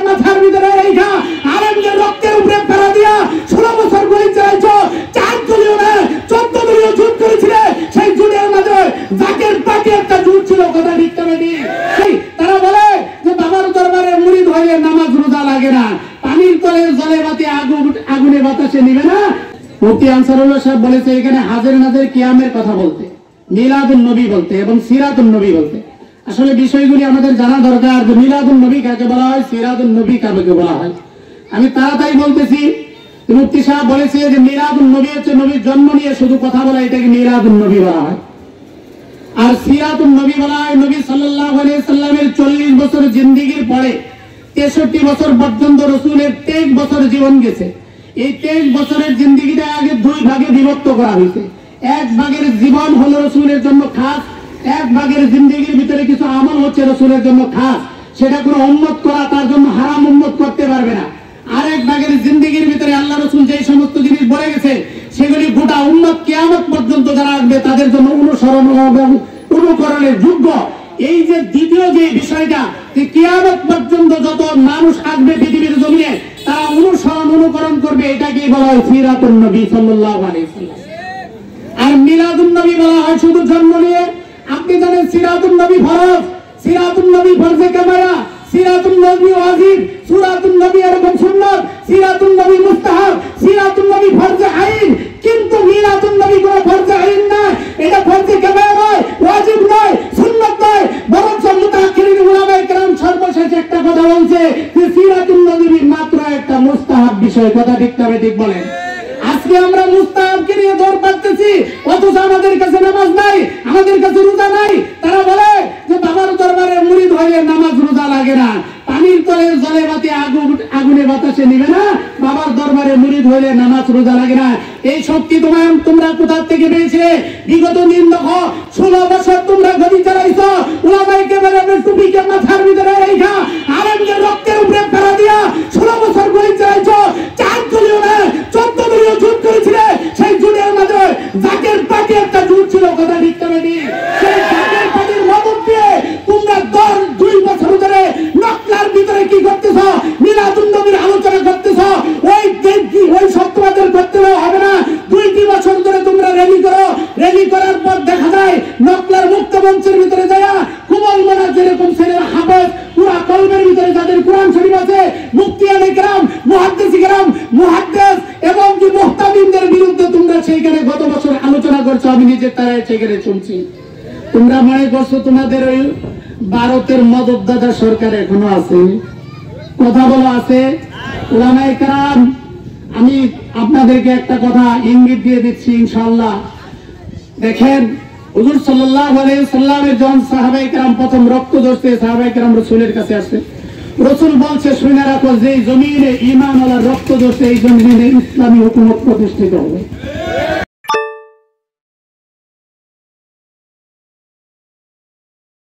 মাথার ভিতরে রেখা আলেমদের রক্তের উপরে ফেলা দিয়া 16 বছর গুলি চালাইছো। 4 দলীয় না 14 দলীয় জোট করেছিল। সেই জোটের মাঝে জাকের পার্টি একটা জোট ছিল, কথা ঠিক করে নি। তারা বলে যে বাবার দরবারে মুরিদ হয়ে নামাজ রোজা লাগে না, পানির তলে জলে বাতি আগুনে বাতাসে নিবে না। মুফতি আনসারুল্লাহ সাহেব বলেছে এখানে হাজার নাজের কিয়ামের কথা বলতে, মিলাদুন নবী বলতে এবং সিরাতুন নবী বলতে। আসলে বিষয়গুলি আমাদের জানা দরকার যে মিলাদুন নবী কাকে বলা হয়, সিরাতুন নবী কাকে বলা হয়। আমি তাড়াতাড়ি বলতেছি। মুফতি সাহেব বলেছে যে মিলাদুন নবী হচ্ছে নবীর জন্ম নিয়ে শুধু কথা বলা, এটাকে মিলাদুন নবী বলা হয়। আর সিরাতুন নবী বলা হয় নবী সাল্লাল্লাহু আলাইহি সাল্লামের 40 বছর জিন্দেগির পরে 63 বছর পর্যন্ত রাসূলের 23 বছর জীবন গেছে। এই 23 বছরের জিন্দেগিটা আগে 2 ভাগে বিভক্ত করা হয়েছে। এক ভাগের জীবন হলো রাসূলের জন্য খাস, এক ভাগের জিন্দেগির ভিতরে কিছু আমল হচ্ছে রাসূলের জন্য খাস, সেটা কোনো উম্মত করা তার জন্য হারাম উম্মত করতে পারবে না। আরেক ভাগের জিন্দেগির ভিতরে আল্লাহ রাসূল যে সমস্ত জিনিস বলে গেছে সেগুলি গোটা উম্মত কিয়ামত পর্যন্ত যারা আসবে তাদের জন্য অনুসরণ এবং অনুকরণের যোগ্য। এই যে দ্বিতীয় যে বিষয়টা যে কিয়ামত পর্যন্ত যত মানুষ আসবে পৃথিবীর জমিনে তারা অনুসরণ অনুকরণ করবে, এটাকে বলা হয় সিরাতুন নবী সাল্লাল্লাহু আলাইহি ওয়াসাল্লাম। আর মিলাদুন নবী বলা হয় শুধু জন্ম নিয়ে। আপনি জানেন সিরাতুন নবী ফরজ, সিরাতুন নবী ফরজে কিফায়া, সিরাতুন নবী ওয়াজিব, সূরাতুন নবী এরকম সুন্নাত, সিরাতুন নবী মুস্তাহাব, সিরাতুন নবী ফরজে আইন। কিন্তু মিলাদুন নবী কোনো ফরজে আইন না, এটা ফরজে কিফায়া নয়, ওয়াজিব নয়, সুন্নাত নয়, বরং মুতাআক্কিরিন উলামায়ে কেরাম সর্বশেষ একটা কথা বলছে যে সিরাতুন নবী মাত্র একটা মুস্তাহাব বিষয়। কথা ঠিক তবে ঠিক বলেন। আজকে আমরা মুস্তাহাবকে নিয়ে দৌড় পাচ্ছি, অথচ আমাদের কাছে নামাজ নাই, আমাদের কাছে রোজা নাই। তারা বলে যে বাবার দরবারে মুরিদ হয়ে নামাজ রোজা লাগে না, পানির তলে জলে বাতি আগুনে বাতাসে নিবে না, বাবার দরবারে মুরিদ হইলে নামাজ রোজা লাগে না। এই শক্তি তোমরা কোথা থেকে পেয়েছে? বিগত দিন দেখো 16 বছর তোমরা গদি চালাইছো, উলামায়ে কেরামের টুপিকে মাথার ভিতরে রেখা আলেমদের রক্তের উপরে ফেলা দিয়া 16 বছর গদি চালাইছো। 4 দলীয় না 14 দলীয় জোট করেছিল। সেই জোটের মাঝে জাকের পার্টি একটা জোট ছিল, কথা ঠিক করে নি। সেই জাকের পার্টির মদত দিয়ে তোমরা 2 বছর ধরে নকলার ভিতরে কি করতেছ? মিলাদুন নবীর আলোচনা করতেছ। ওই সত্যবাদের করতে হবে না। 2 বছর ধরে তোমরা র্যালি করো, র্যালি করার পর দেখা যায় নকলার মুক্ত মঞ্চের ভিতরে যায় কুমল মনা যেরকম ছেলেরা হাফেজ পুরা কলমের ভিতরে যাদের কোরআন শরীফ আছে, মুফতিয়ানে কেরাম, মুহাদ্দিস কেরাম, মুহাদ্দিস এবং কি মুহতামিমদের বিরুদ্ধে তোমরা সেইখানে গত বছর আলোচনা করছো। আমি নিজের তারাই সেইখানে শুনছি। তোমরা মনে করছো তোমাদের ওই ভারতের মদতদাতা সরকার এখনো আছে, কথা বলা আছে। উলামায়ে কেরাম, আমি আপনাদেরকে একটা কথা ইঙ্গিত দিয়ে দিচ্ছি ইনশাআল্লাহ। দেখেন হুজুর সাল্লাল্লাহু আলাইহি সাল্লামের যখন সাহাবায়ে কেরাম প্রথম রক্ত ধরতে সাহাবায়ে কেরাম রাসূলের কাছে আসে, রাসূল বলছে শুনে রাখো যে জমিনে ঈমানওয়ালা রক্ত ধরতে এই জমিনে ইসলামী হুকুমত প্রতিষ্ঠিত হবে।